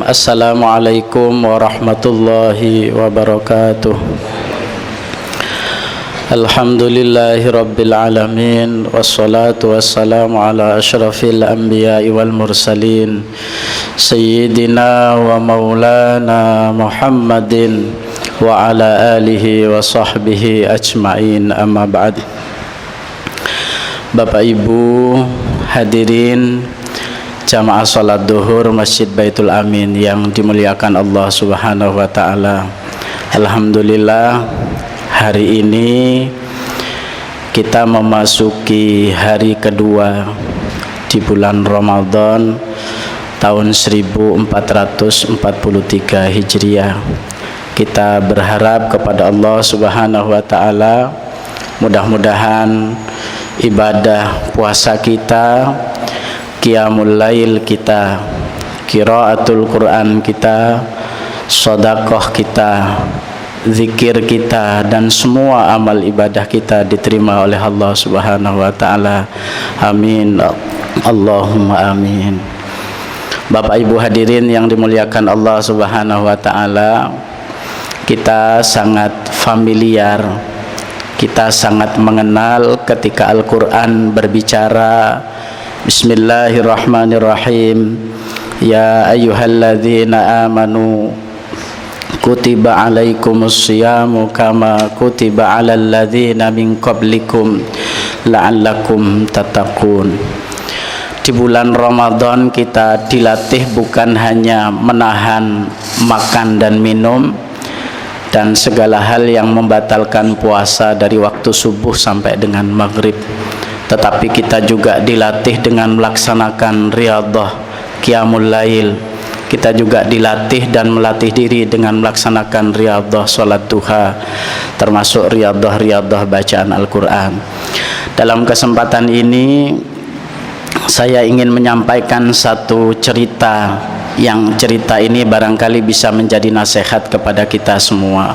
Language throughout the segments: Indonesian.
Assalamualaikum warahmatullahi wabarakatuh. Alhamdulillahi rabbil alamin, wassalatu wassalamu ala asyrafil anbiya'i wal mursalin, sayyidina wa maulana Muhammadin wa ala alihi wa sahbihi ajma'in, amma ba'd. Bapak Ibu hadirin jamaah salat duhur Masjid Baitul Amin yang dimuliakan Allah Subhanahu wa taala. Alhamdulillah, hari ini kita memasuki hari kedua di bulan Ramadan tahun 1443 Hijriah. Kita berharap kepada Allah Subhanahu wa taala, mudah-mudahan ibadah puasa kita, qiyamul lail kita, qiraatul Quran kita, sedekah kita, zikir kita, dan semua amal ibadah kita diterima oleh Allah Subhanahu wa taala. Amin. Allahumma amin. Bapak Ibu hadirin yang dimuliakan Allah Subhanahu wa taala, kita sangat familiar, kita sangat mengenal ketika Al-Qur'an berbicara, Bismillahirrahmanirrahim, ya ayyuhalladzina amanu kutiba alaikumus siyamu kama kutiba alal ladzina min qablikum la'allakum tattaqun. Di bulan Ramadan kita dilatih bukan hanya menahan makan dan minum dan segala hal yang membatalkan puasa dari waktu subuh sampai dengan maghrib, tetapi kita juga dilatih dengan melaksanakan riyadhah, qiyamul lail. Kita juga dilatih dan melatih diri dengan melaksanakan riyadhah salat duha, termasuk riyadhah bacaan Al-Quran. Dalam kesempatan ini saya ingin menyampaikan satu cerita, yang cerita ini barangkali bisa menjadi nasihat kepada kita semua.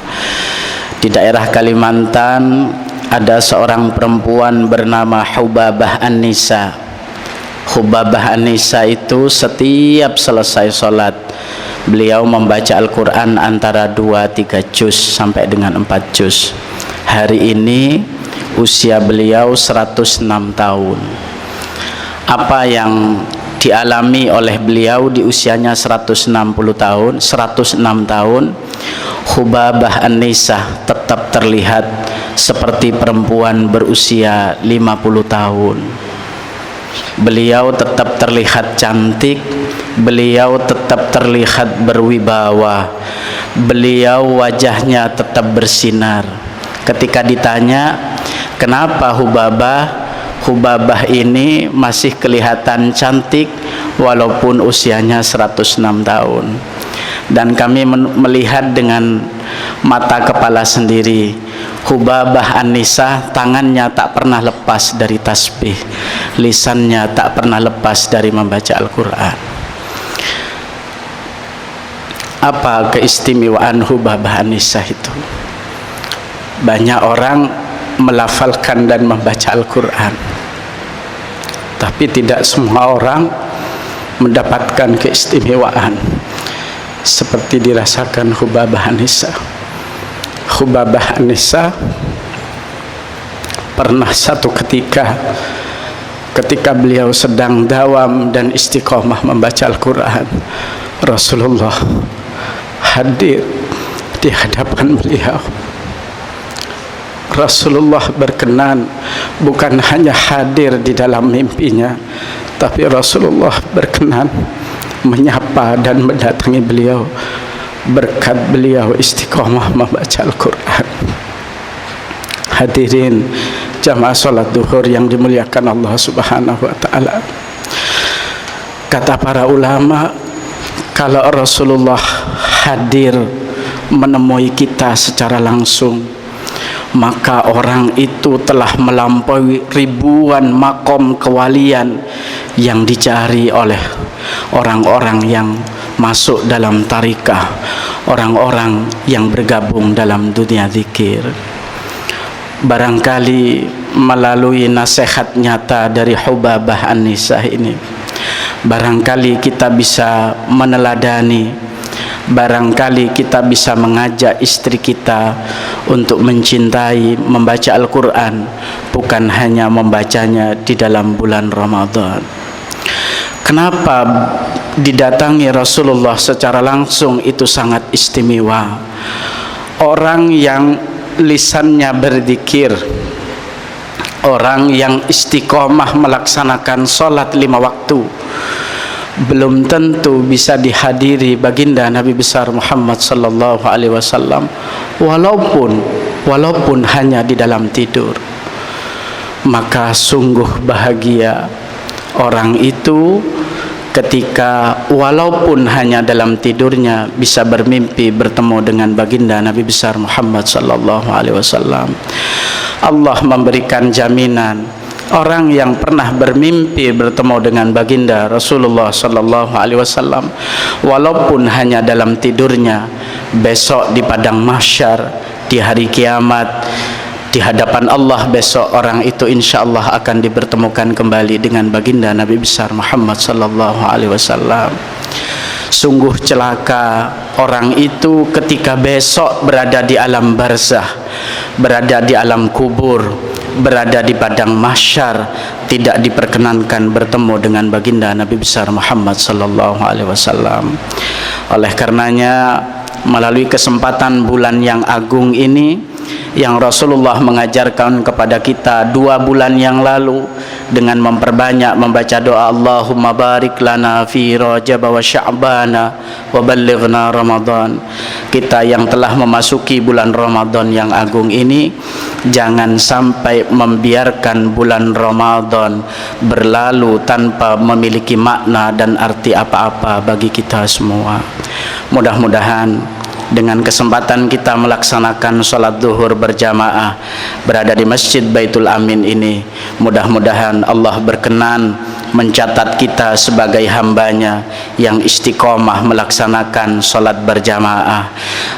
Di daerah Kalimantan ada seorang perempuan bernama Hubabah An-Nisa. Hubabah An-Nisa itu setiap selesai sholat beliau membaca Al-Quran antara 2-3 juz sampai dengan 4 juz. Hari ini usia beliau 106 tahun. Apa yang dialami oleh beliau di usianya 106 tahun, Hubabah An-Nisa tetap terlihat seperti perempuan berusia 50 tahun. Beliau tetap terlihat cantik, beliau tetap terlihat berwibawa, beliau wajahnya tetap bersinar. Ketika ditanya kenapa Hubabah ini masih kelihatan cantik walaupun usianya 106 tahun. Dan kami melihat dengan mata kepala sendiri, Hubabah An-Nisa tangannya tak pernah lepas dari tasbih, lisannya tak pernah lepas dari membaca Al-Quran. Apa keistimewaan Hubabah An-Nisa itu? Banyak orang melafalkan dan membaca Al-Quran, tapi tidak semua orang mendapatkan keistimewaan seperti dirasakan Hubabah An-Nisa. Hubabah An-Nisa pernah satu ketika beliau sedang dawam dan istiqomah membaca Al-Quran, Rasulullah hadir di hadapan beliau. Rasulullah berkenan bukan hanya hadir di dalam mimpinya, tapi Rasulullah berkenan menyapa dan mendatangi beliau berkat beliau istiqomah membaca Al-Quran. Hadirin jamaah salat duhur yang dimuliakan Allah Subhanahu wa taala, kata para ulama, kalau Rasulullah hadir menemui kita secara langsung, maka orang itu telah melampaui ribuan makom kewalian yang dicari oleh orang-orang yang masuk dalam tarikah, orang-orang yang bergabung dalam dunia zikir. Barangkali melalui nasihat nyata dari Hubabah An-Nisa ini, Barangkali kita bisa meneladani, barangkali kita bisa mengajak istri kita untuk mencintai, membaca Al-Quran, bukan hanya membacanya di dalam bulan Ramadan. Kenapa didatangi Rasulullah secara langsung itu sangat istimewa? Orang yang lisannya berzikir, orang yang istiqomah melaksanakan sholat 5 waktu, belum tentu bisa dihadiri baginda Nabi besar Muhammad sallallahu alaihi wasallam, walaupun hanya di dalam tidur. Maka sungguh bahagia orang itu ketika walaupun hanya dalam tidurnya bisa bermimpi bertemu dengan baginda Nabi besar Muhammad sallallahu alaihi wasallam. Allah memberikan jaminan, orang yang pernah bermimpi bertemu dengan baginda Rasulullah sallallahu alaihi wasallam, walaupun hanya dalam tidurnya, besok di padang mahsyar, di hari kiamat, di hadapan Allah besok, orang itu insyaallah akan dipertemukan kembali dengan baginda Nabi besar Muhammad sallallahu alaihi wasallam. Sungguh celaka orang itu ketika besok berada di alam barzah, berada di alam kubur, berada di padang mahsyar, tidak diperkenankan bertemu dengan baginda Nabi besar Muhammad sallallahu alaihi wasallam. Oleh karenanya, melalui kesempatan bulan yang agung ini, yang Rasulullah mengajarkan kepada kita 2 bulan yang lalu dengan memperbanyak membaca doa Allahumma barik lana fi Rajab wa Sya'bana wa ballighna Ramadan. Kita yang telah memasuki bulan Ramadan yang agung ini, jangan sampai membiarkan bulan Ramadan berlalu tanpa memiliki makna dan arti apa-apa bagi kita semua. Mudah-mudahan dengan kesempatan kita melaksanakan sholat zuhur berjamaah berada di Masjid Baitul Amin ini, mudah-mudahan Allah berkenan mencatat kita sebagai hambanya yang istiqomah melaksanakan sholat berjamaah.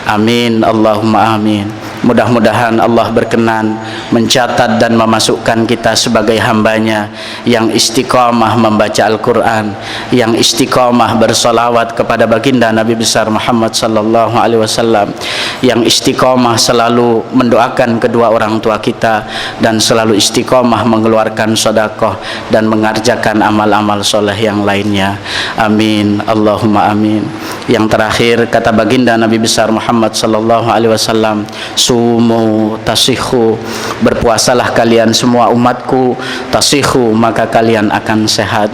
Amin, Allahumma amin. Mudah-mudahan Allah berkenan mencatat dan memasukkan kita sebagai hambanya yang istiqomah membaca Al-Quran, yang istiqomah bersolawat kepada baginda Nabi besar Muhammad sallallahu alaihi wasallam, yang istiqomah selalu mendoakan kedua orang tua kita, dan selalu istiqomah mengeluarkan sedekah dan mengerjakan amal-amal soleh yang lainnya. Amin, Allahumma amin. Yang terakhir, kata baginda Nabi besar Muhammad sallallahu alaihi wasallam, sumu tasihhu, berpuasalah kalian semua umatku, tasihhu, maka kalian akan sehat.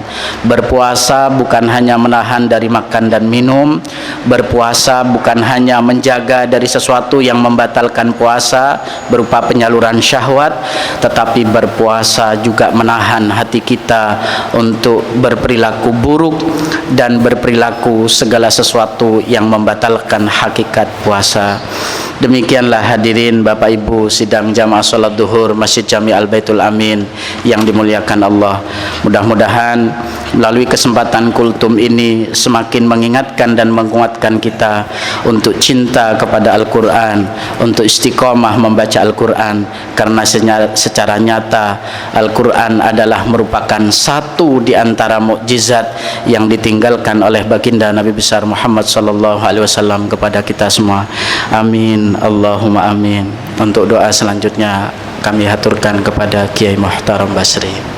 Berpuasa bukan hanya menahan dari makan dan minum, berpuasa bukan hanya menjaga dari sesuatu yang membatalkan puasa berupa penyaluran syahwat, tetapi berpuasa juga menahan hati kita untuk berperilaku buruk dan berperilaku segala sesuatu yang membatalkan hakikat puasa. Demikianlah hadirin Bapak Ibu sidang jamaah salat duhur Masjid Jami Al-Baitul Amin yang dimuliakan Allah. Mudah-mudahan melalui kesempatan kultum ini semakin mengingatkan dan menguatkan kita untuk cinta kepada Al-Quran, untuk istiqomah membaca Al-Quran, karena secara nyata Al-Quran adalah merupakan satu di antara mukjizat yang ditinggalkan oleh baginda Nabi besar Muhammad sallallahu alaihi wasallam kepada kita semua. Amin, Allahumma amin. Untuk doa selanjutnya kami haturkan kepada Kiai Muhtaram Basri.